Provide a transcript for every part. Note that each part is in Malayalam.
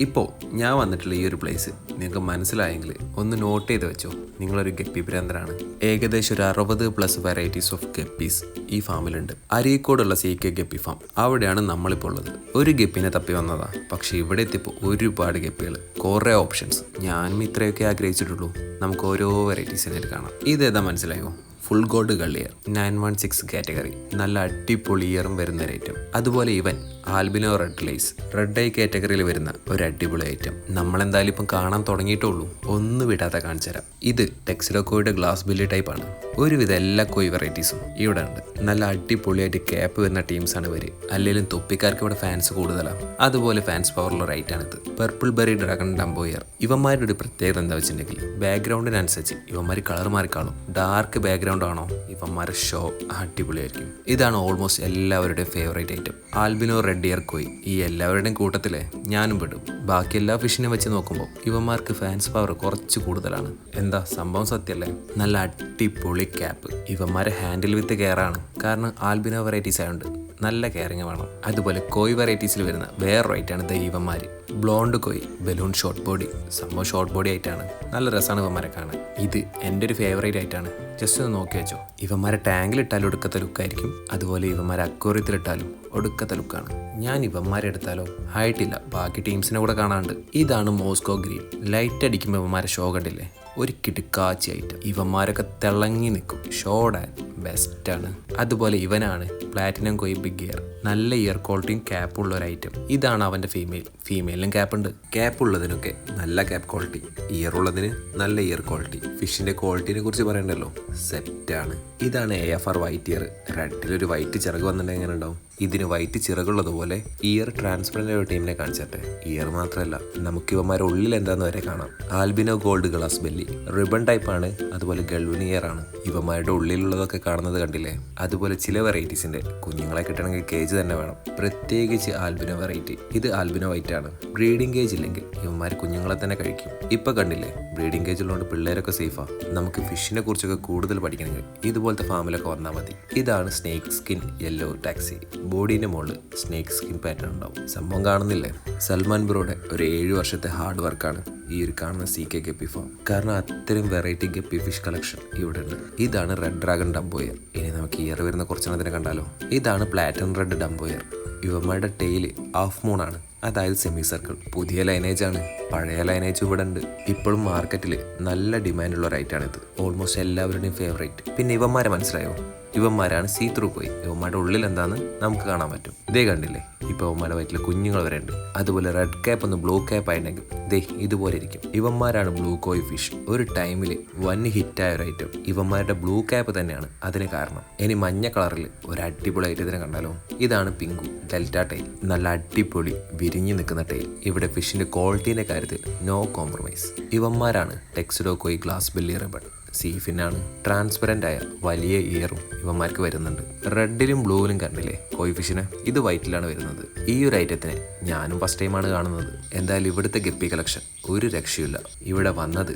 ഇപ്പോൾ ഞാൻ വന്നിട്ടുള്ള ഈ ഒരു പ്ലേസ് നിങ്ങൾക്ക് മനസ്സിലായെങ്കിൽ ഒന്ന് നോട്ട് ചെയ്ത് വെച്ചോ. നിങ്ങളൊരു ഗപ്പി ഭ്രാന്തരാണ്. ഏകദേശം ഒരു 60+ വെറൈറ്റീസ് ഓഫ് ഗപ്പീസ് ഈ ഫാമിലുണ്ട്. അരീക്കോടുള്ള CK ഗപ്പി ഫാം, അവിടെയാണ് നമ്മളിപ്പോൾ ഉള്ളത്. ഒരു ഗപ്പിനെ തപ്പി വന്നതാ, പക്ഷെ ഇവിടെ എത്തിയപ്പോൾ ഒരുപാട് ഗപ്പികൾ, കുറേ ഓപ്ഷൻസ്. ഞാനും ഇത്രയൊക്കെ ആഗ്രഹിച്ചിട്ടുള്ളൂ. നമുക്ക് ഓരോ വെറൈറ്റീസിനായിട്ട് കാണാം. ഇതേതാ മനസ്സിലായോ? ഫുൾ ഗോൾഡ് ഗള്ളിയർ 916 കാറ്റഗറി, നല്ല അടിപൊളി ഇയറും വരുന്ന ഒരു ഐറ്റം. അതുപോലെ ഇവൻ ആൽബിനോ റെഡ് ലൈസ്, റെഡ് ഐ കാറ്റഗറിയിൽ വരുന്ന ഒരു അടിപൊളി ഐറ്റം. നമ്മളെന്തായാലും ഇപ്പം കാണാൻ തുടങ്ങിയിട്ടുള്ളൂ, ഒന്നും വിടാതെ കാണിച്ചു തരാം. ഇത് ടെക്സിലോക്കോയുടെ ഗ്ലാസ് ബില്ലി ടൈപ്പാണ്. ഒരുവിധം എല്ലാ കോയി വെറൈറ്റീസും ഇവിടെ ഉണ്ട്. നല്ല അടിപൊളിയായിട്ട് ക്യാപ്പ് വരുന്ന ടീംസാണ് ഇവർ. അല്ലെങ്കിലും തൊപ്പിക്കാർക്ക് ഇവിടെ ഫാൻസ് കൂടുതലാണ്. അതുപോലെ ഫാൻസ് പവറുള്ള റൈറ്റാണിത്. Purple berry dragon dumbo ear. ഇവന്മാരുടെ ഒരു പ്രത്യേകത എന്താ വെച്ചിട്ടുണ്ടെങ്കിൽ ബാക്ക്ഗ്രൗണ്ടിനനുസരിച്ച് ഇവന്മാർ കളർ മാറിക്കാണും. ഡാർക്ക് ബാക്ക്ഗ്രൗണ്ട് ആണോ ഇവന്മാരുടെ ഷോ അടിപൊളിയായിരിക്കും. ഇതാണ് ഓൾമോസ്റ്റ് എല്ലാവരുടെയും favourite item, albino red ear കോയി. ഈ എല്ലാവരുടെയും കൂട്ടത്തിലെ ഞാനും പെടും. ബാക്കി എല്ലാ ഫിഷിനെ വെച്ച് നോക്കുമ്പോൾ ഇവന്മാർക്ക് ഫാൻസ് പവർ കുറച്ച് കൂടുതലാണ്. എന്താ സംഭവം സത്യല്ലേ? നല്ല അടിപൊളി ക്യാപ്പ്. ഇവന്മാരെ ഹാൻഡിൽ വിത്ത് കെയറാണ്. കാരണം ആൽബിനോ വെറൈറ്റീസ് ആയതുകൊണ്ട് നല്ല കെയറിങ് വേണം. അതുപോലെ കോയി വെറൈറ്റീസിൽ വരുന്ന വേറെ റൈറ്റാണ് ദൈവന്മാർ. ബ്ലോണ്ട് കോയി, ബലൂൺ ഷോർട്ട് ബോഡി. സംഭവം ഷോർട്ട് ബോഡി ആയിട്ടാണ്. നല്ല രസമാണ് ഇവന്മാരെ കാണാൻ. ഇത് എൻ്റെ ഒരു ഫേവറേറ്റ് ആയിട്ടാണ്. ജസ്റ്റ് ഒന്ന് നോക്കി വെച്ചോ. ഇവന്മാരെ ടാങ്കിലിട്ടാലും ഒടുക്കത്തെ ലുക്കായിരിക്കും. അതുപോലെ ഇവന്മാരെ അക്വേറിയത്തിലിട്ടാലും ഒടുക്കത്തെ ലുക്കാണ്. ഞാൻ ഇവന്മാരെ എടുത്താലോ ആയിട്ടില്ല, ബാക്കി ടീംസിനെ കൂടെ കാണാണ്ട്. ഇതാണ് മോസ്കോ ഗ്രീൻ. ലൈറ്റ് അടിക്കുമ്പോൾ ഇവന്മാരെ ഷോ കണ്ടില്ലേ? ഒരു കിടുക്കാച്ചായിട്ട് ഇവന്മാരൊക്കെ തിളങ്ങി നിൽക്കും. ഷോഡാൻ ബെസ്റ്റാണ്. അതുപോലെ ഇവനാണ് പ്ലാറ്റിനം കോയി ബിഗ് ഇയർ. നല്ല ഇയർ ക്വാളിറ്റിയും ക്യാപ്പുള്ള ഒരു ഐറ്റം. ഇതാണ് അവൻ്റെ ഫീമെയിലിനും ക്യാപ്പ് ഉണ്ട്. ക്യാപ്പ് ഉള്ളതിനൊക്കെ നല്ല ക്യാപ്പ് ക്വാളിറ്റി, ഇയർ ഉള്ളതിന് നല്ല ഇയർ ക്വാളിറ്റി. ഫിഷിൻ്റെ ക്വാളിറ്റിനെ കുറിച്ച് പറയണ്ടല്ലോ, സെറ്റാണ്. ഇതാണ് AFR വൈറ്റ് ഇയർ. റെഡിലൊരു വൈറ്റ് ചിറക് വന്നിട്ടുണ്ടെങ്കിൽ എങ്ങനെ ഉണ്ടാവും? ഇതിന് വൈറ്റ് ചിറകുള്ളതുപോലെ ഇയർ ട്രാൻസ്പെറൻ്റ് ഒരു ടീമിനെ കാണിച്ചിട്ടെ. ഇയർ മാത്രമല്ല, നമുക്ക് ഇവന്മാരുടെ ഉള്ളിൽ എന്താന്ന് വരെ കാണാം. Albino gold glass belly, ribbon ടൈപ്പാണ്. അതുപോലെ ഗൾവൻ ഇയർ ആണ്. ഇവന്മാരുടെ ഉള്ളിലുള്ളതൊക്കെ കാണുന്നത് കണ്ടില്ലേ? അതുപോലെ ചില വെറൈറ്റീസിൻ്റെ കുഞ്ഞുങ്ങളെ കിട്ടണമെങ്കിൽ കേജ് തന്നെ വേണം. പ്രത്യേകിച്ച് ആൽബിനോ വെറൈറ്റി. ഇത് ആൽബിനോ വൈറ്റ് ആണ്. ബ്രീഡിംഗ് കേജ് ഇല്ലെങ്കിൽ ഇവന്മാർ കുഞ്ഞുങ്ങളെ തന്നെ കഴിക്കും. ഇപ്പം കണ്ടില്ലേ? ബ്രീഡിംഗ് കേജ് ഉള്ളതുകൊണ്ട് പിള്ളേരൊക്കെ സേഫാണ്. നമുക്ക് ഫിഷിനെ കുറിച്ചൊക്കെ കൂടുതൽ പഠിക്കണമെങ്കിൽ ഇതുപോലത്തെ ഫാമിലൊക്കെ വന്നാൽ മതി. ഇതാണ് സ്നേക്ക് സ്കിൻ യെല്ലോ ടാക്സി. ബോഡീൻ്റെ മുകളിൽ സ്നേക്ക് സ്കിൻ പാറ്റേൺ ഉണ്ടാവും. സംഭവം കാണുന്നില്ലേ? സൽമാൻ ബ്രോയുടെ ഒരു 7 വർഷത്തെ ഹാർഡ് വർക്കാണ് ഈ ഒരു കാണുന്ന CK ഗപ്പി ഫാം. കാരണം അത്രയും വെറൈറ്റി ഗപ്പി ഫിഷ് കളക്ഷൻ ഇവിടെ ഉണ്ട്. ഇതാണ് റെഡ് ഡ്രാഗൺ ഡംബോയർ. ഇനി നമുക്ക് ഇയർ വരുന്ന കുറച്ചെണ്ണത്തിനെ കണ്ടാലോ? ഇതാണ് പ്ലാറ്റിനം റെഡ് ഡംബോയർ. ഇവന്മാരുടെ ടെയില് ഹാഫ് മൂണാണ്, അതായത് സെമി സർക്കിൾ. പുതിയ ലൈനേജ് ആണ്. പഴയ ലൈനേജ് ഇവിടെ ഉണ്ട്. ഇപ്പോഴും മാർക്കറ്റിൽ നല്ല ഡിമാൻഡുള്ള റൈറ്റാണിത്. ഓൾമോസ്റ്റ് എല്ലാവരുടെയും ഫേവറേറ്റ്. പിന്നെ ഇവന്മാരെ മനസ്സിലായോ? ഇവന്മാരാണ് സീ ത്രൂ കോയി. ഇവന്മാരുടെ ഉള്ളിൽ എന്താന്ന് നമുക്ക് കാണാൻ പറ്റും. ഇതേ കണ്ടില്ലേ? ഇപ്പോൾ ഇവന്മാരുടെ വയറ്റിൽ കുഞ്ഞുങ്ങൾ വരെ ഉണ്ട്. അതുപോലെ റെഡ് ക്യാപ്പ് ഒന്ന് ബ്ലൂ ക്യാപ്പ് ആയിട്ടുണ്ടെങ്കിൽ ദേ ഇതുപോലെ ഇരിക്കും. ഇവന്മാരാണ് ബ്ലൂ കോയി ഫിഷ്. ഒരു ടൈമിൽ വൻ ഹിറ്റായ ഒരു ഐറ്റം. ഇവന്മാരുടെ ബ്ലൂ ക്യാപ്പ് തന്നെയാണ് അതിന് കാരണം. ഇനി മഞ്ഞ കളറിൽ ഒരു അടിപൊളി ഐറ്റത്തിനെ കണ്ടാലോ? ഇതാണ് പിങ്കു ഡെൽറ്റ ടൈൽ. നല്ല അടിപൊളി വിരിഞ്ഞു നിൽക്കുന്ന ടൈൽ. ഇവിടെ ഫിഷിന്റെ ക്വാളിറ്റീന്റെ കാര്യത്തിൽ നോ കോംപ്രമൈസ്. ഇവന്മാരാണ് ടെക്സിഡോ കോയി ഗ്ലാസ് ബെല്ലി റിബൺ. സീഫിനാണ്. ട്രാൻസ്പെറൻ്റ് ആയ വലിയ ഇയറും ഇവന്മാർക്ക് വരുന്നുണ്ട്. റെഡിലും ബ്ലൂവിലും കണ്ടില്ലേ കോയി ഫിഷിന്? ഇത് വൈറ്റിലാണ് വരുന്നത്. ഈ ഒരു ഐറ്റത്തിനെ ഞാനും ഫസ്റ്റ് ടൈമാണ് കാണുന്നത്. എന്തായാലും ഇവിടുത്തെ ഗപ്പി കളക്ഷൻ ഒരു രക്ഷയില്ല. ഇവിടെ വന്നത്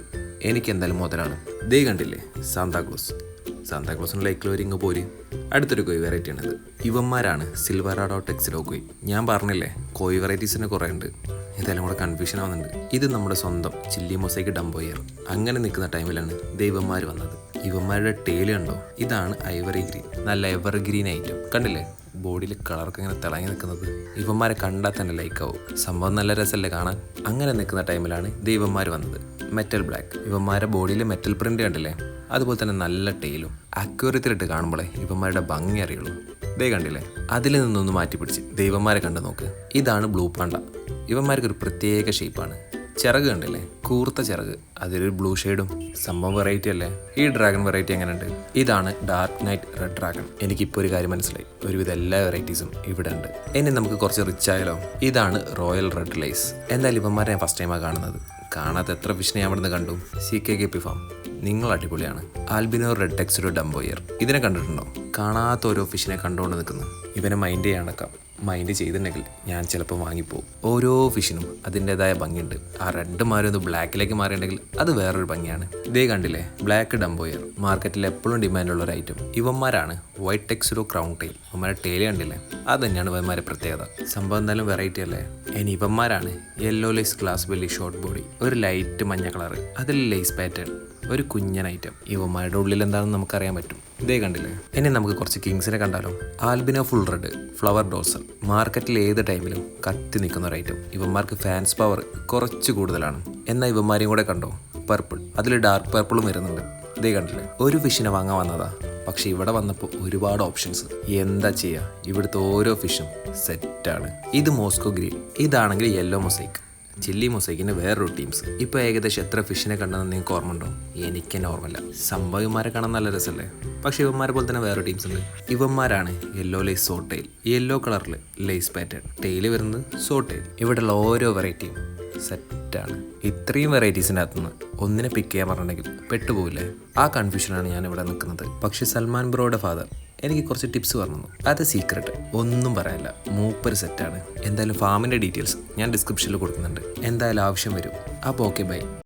എനിക്ക് എന്തായാലും മുതലാണ്. ദേ കണ്ടില്ലേ? സാന്താക്ലോസിന് ലൈക്കിൽ വരിങ്ങ് പോര്. അടുത്തൊരു കോയി വെറൈറ്റി ആണിത്. ഇവന്മാരാണ് സിൽവറാഡോ ടെക്സിഡോ കോയി. ഞാൻ പറഞ്ഞില്ലേ കോയി വെറൈറ്റീസിന് കുറേ ഉണ്ട്. ഇതെല്ലാം കൂടെ കൺഫ്യൂഷൻ ആവുന്നുണ്ട്. ഇത് നമ്മുടെ സ്വന്തം ചില്ലി മൊസൈക്ക് ഡംബോയർ. അങ്ങനെ നിൽക്കുന്ന ടൈമിലാണ് ദൈവന്മാർ വന്നത്. ഇവന്മാരുടെ ടേല് കണ്ടോ? ഇതാണ് ഐവറി ഗ്രീൻ. നല്ല എവർ ഗ്രീൻ ഐറ്റം. കണ്ടില്ലേ? ബോഡിയിൽ കളർക്ക് ഇങ്ങനെ തിളങ്ങി നിൽക്കുന്നത്. ഇവന്മാരെ കണ്ടാൽ തന്നെ ലൈക്കാവും. സംഭവം നല്ല രസമല്ലേ കാണാൻ? അങ്ങനെ നിൽക്കുന്ന ടൈമിലാണ് ദൈവന്മാർ വന്നത്. Metal black. ഇവന്മാരുടെ ബോഡിയിൽ മെറ്റൽ പ്രിന്റ് കണ്ടില്ലേ? അതുപോലെ തന്നെ നല്ല ടേലും. അക്വേറിയത്തിലിട്ട് കാണുമ്പോഴേ ഇവന്മാരുടെ ഭംഗി അറിയുള്ളൂ. ദേ കണ്ടില്ലേ? അതിൽ നിന്നൊന്ന് മാറ്റി പിടിച്ച് ദൈവന്മാരെ കണ്ടു നോക്ക്. ഇതാണ് ബ്ലൂ പാണ്ട. ഇവന്മാർക്കൊരു പ്രത്യേക ഷേപ്പാണ്. ചിറക് കണ്ടില്ലേ? കൂർത്ത ചിറക്, അതിലൊരു ബ്ലൂ ഷെയ്ഡും. സംഭവം വെറൈറ്റി അല്ലേ? ഈ ഡ്രാഗൺ വെറൈറ്റി എങ്ങനെയുണ്ട്? ഇതാണ് ഡാർക്ക് നൈറ്റ് റെഡ് ഡ്രാഗൺ. എനിക്കിപ്പോൾ ഒരു കാര്യം മനസ്സിലായി, ഒരുവിധം എല്ലാ വെറൈറ്റീസും ഇവിടെ ഉണ്ട്. ഇനി നമുക്ക് കുറച്ച് റിച്ച് ആയാലോ? ഇതാണ് റോയൽ റെഡ് ലൈസ്. എന്തായാലും ഇവന്മാരെ ഞാൻ ഫസ്റ്റ് ടൈമാണ് കാണുന്നത്. കാണാത്ത എത്ര ഫിഷിനെ ഞാൻ അവിടുന്ന് കണ്ടു. CK ഫാം നിങ്ങൾ അടിപൊളിയാണ്. ആൽബിനോ റെഡ് ടെക്സ്റ്റഡ് ഡംബോയർ ഇതിനെ കണ്ടിട്ടുണ്ടോ? കാണാത്ത ഓരോ ഫിഷിനെ കണ്ടുകൊണ്ട് നിൽക്കുന്നു. ഇവനെ മൈൻഡ് ചെയ്യാനൊക്കാം. മൈൻഡ് ചെയ്തിട്ടുണ്ടെങ്കിൽ ഞാൻ ചിലപ്പോൾ വാങ്ങിപ്പോവും. ഓരോ ഫിഷിനും അതിൻ്റെതായ ഭംഗിയുണ്ട്. ആ റെഡ് മാറി ഒന്ന് ബ്ലാക്കിലേക്ക് മാറിയിട്ടുണ്ടെങ്കിൽ അത് വേറൊരു ഭംഗിയാണ്. ഇതേ കണ്ടില്ലേ, ബ്ലാക്ക് ഡംബോയർ മാർക്കറ്റിൽ എപ്പോഴും ഡിമാൻഡുള്ള ഒരു ഐറ്റം. ഇവന്മാരാണ് വൈറ്റ് ടെക്സ്റ്റഡ് ക്രൗൺ ടെയിൽ. ഇവന്മാരുടെ ടെയിൽ കണ്ടില്ലേ, അത് തന്നെയാണ് ഇവന്മാരുടെ പ്രത്യേകത. സംഭവം എന്തായാലും വെറൈറ്റി അല്ലേ. ഇനി ഇവന്മാരാണ് yellow lace glass belly short body, ഒരു ലൈറ്റ് മഞ്ഞ കളറ്, അതിൽ ലേസ് പാറ്റേൺ, ഒരു കുഞ്ഞൻ ഐറ്റം. ഇവന്മാരുടെ ഉള്ളിൽ എന്താണെന്ന് നമുക്കറിയാൻ പറ്റും. ഇതേ കണ്ടില്ലേ. ഇനി നമുക്ക് കുറച്ച് കിങ്സിനെ കണ്ടാലോ. Albino full red flower dorsal മാർക്കറ്റിൽ ഏത് ടൈമിലും കത്തി നിൽക്കുന്ന ഒരു ഐറ്റം. ഇവന്മാർക്ക് ഫാൻസ് പവർ കുറച്ച് കൂടുതലാണ്. എന്നാൽ ഇവന്മാരെയും കൂടെ കണ്ടോ, പർപ്പിൾ, അതിൽ ഡാർക്ക് പർപ്പിളും വരുന്നുണ്ട്. ഇതേ കണ്ടില്ലേ. ഒരു ഫിഷിനെ വാങ്ങാൻ വന്നതാ, പക്ഷെ ഇവിടെ വന്നപ്പോൾ ഒരുപാട് ഓപ്ഷൻസ്. എന്താ ചെയ്യുക, ഇവിടുത്തെ ഓരോ ഫിഷും സെറ്റാണ്. ഇത് മോസ്കോ ഗ്രീൻ, ഇതാണെങ്കിൽ യെല്ലോ മൊസൈക്ക്, ചില്ലി മൊസൈക്കിൻ്റെ വേറൊരു ടീംസ്. ഇപ്പോൾ ഏകദേശം എത്ര ഫിഷിനെ കണ്ടെന്ന് നിങ്ങൾക്ക് ഓർമ്മ ഉണ്ടോ? എനിക്ക് ഓർമ്മയില്ല. സംഭവം ഇവന്മാരെ കാണാൻ നല്ല രസമല്ലേ. പക്ഷേ ഇവന്മാരെ പോലെ തന്നെ വേറെ ടീംസ് ഉണ്ട്. ഇവന്മാരാണ് yellow lace saw tail, yellow കളറിൽ ലേസ് പാറ്റേൺ, ടെയില് വരുന്നത് സോ ടെയിൽ. ഇവിടെയുള്ള ഓരോ വെറൈറ്റിയും സെറ്റാണ്. ഇത്രയും വെറൈറ്റീസിൻ്റെ അകത്തുനിന്ന് ഒന്നിനെ പിക്ക് ചെയ്യാൻ പറഞ്ഞിട്ടുണ്ടെങ്കിൽ പെട്ടുപോകില്ലേ. ആ കൺഫ്യൂഷനാണ് ഞാൻ ഇവിടെ നിൽക്കുന്നത്. പക്ഷേ സൽമാൻ ബ്രോയുടെ ഫാദർ എനിക്ക് കുറച്ച് ടിപ്സ് പറഞ്ഞു. അത് സീക്രട്ട്, ഒന്നും പറയാനില്ല. മൂപ്പര് സെറ്റാണ്. എന്തായാലും ഫാമിൻ്റെ ഡീറ്റെയിൽസ് ഞാൻ ഡിസ്ക്രിപ്ഷനിൽ കൊടുക്കുന്നുണ്ട്. എന്തായാലും ആവശ്യം വരും. അപ്പോൾ ഓക്കെ, ബൈ.